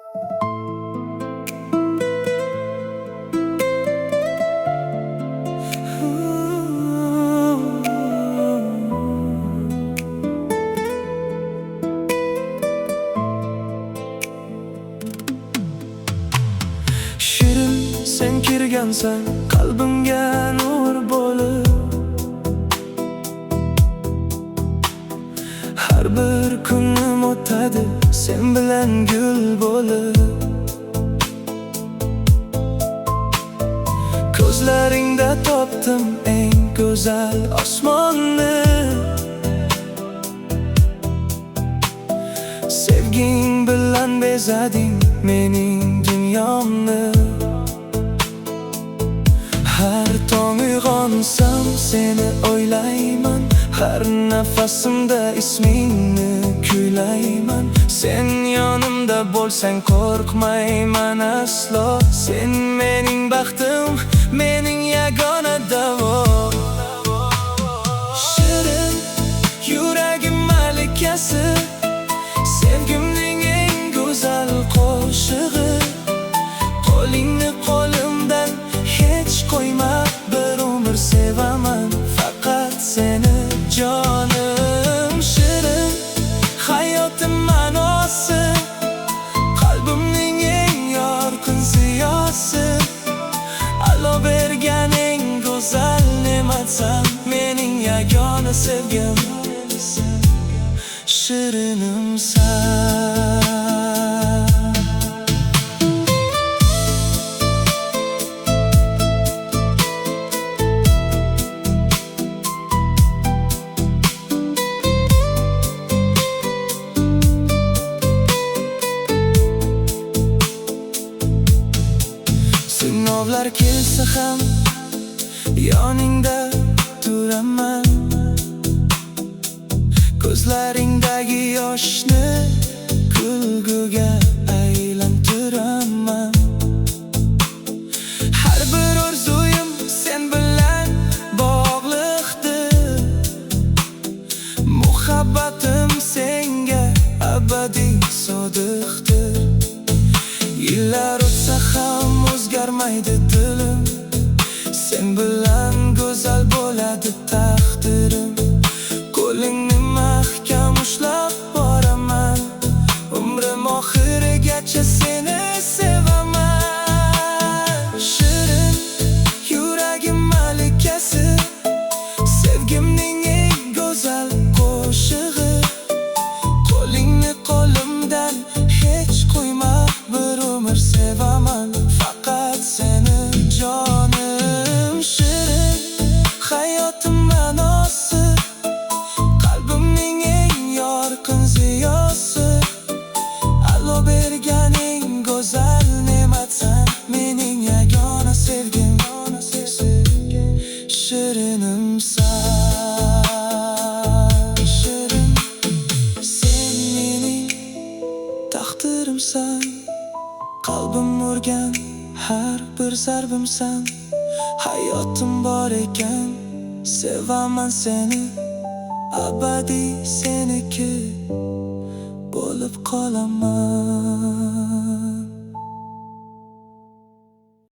Shirin sen kirgansan qalbimga nur bo'lib, har bir kunim o'tadi sen bilan gul bo'lib. Ko'zlaringda topdim eng go'zal osmonni, sevging bilan bezading mening dunyomni. Har tong uyg'onsam seni o'ylayman, har nafasimda ismingni kuylayman. Sen yonimda bo'lsang qo'rqmayman aslo, sen mening baxtim, mening yagona davo. Shirin yuragim malikasi, sevgimning eng go'zal qo'shig'i. Qo'lingni qo'limdan hech qo'yma, bir umr sevaman faqat seni jonim. Shirin hayotim ma'nosi, qalbimning eng yorqin ziyosi. Allo bergan eng go'zal ne'matsan, mening yagona sevgim, shirinimsan. Sinovlar kelsa ham yoningda turaman, ko'zlaringdagi yoshni kulguga aylantiraman. Har bir orzuyim sen bilan bog'liqdir, muhabbatim senga abadiy sodiqdir. Yillar o'tsa ham o'zgarmaydi dilim, sen bilan go'zal bo'ladi taqdirim. Qo'lingni mahkam ushlab boraman, umrim oxirigacha seni sevaman. Shirin yuragim malikasi, sevgimning eng go'zal qo'shig'i. Qo'lingni qo'limdan hech qo'yma, bir umr sevaman faqat seni jonim. Shirin hayotim ma'nosi, qalbimning eng yorqin ziyosi. Allo bergan eng go'zal ne'matsan, mening yagona sevgim, shirinimsan. Shirin sen mening taqdirimsan, qalbim urgan har bir zarbimsan. Hayotim bor ekan sevaman seni, abadiy seniki bo'lib qolaman.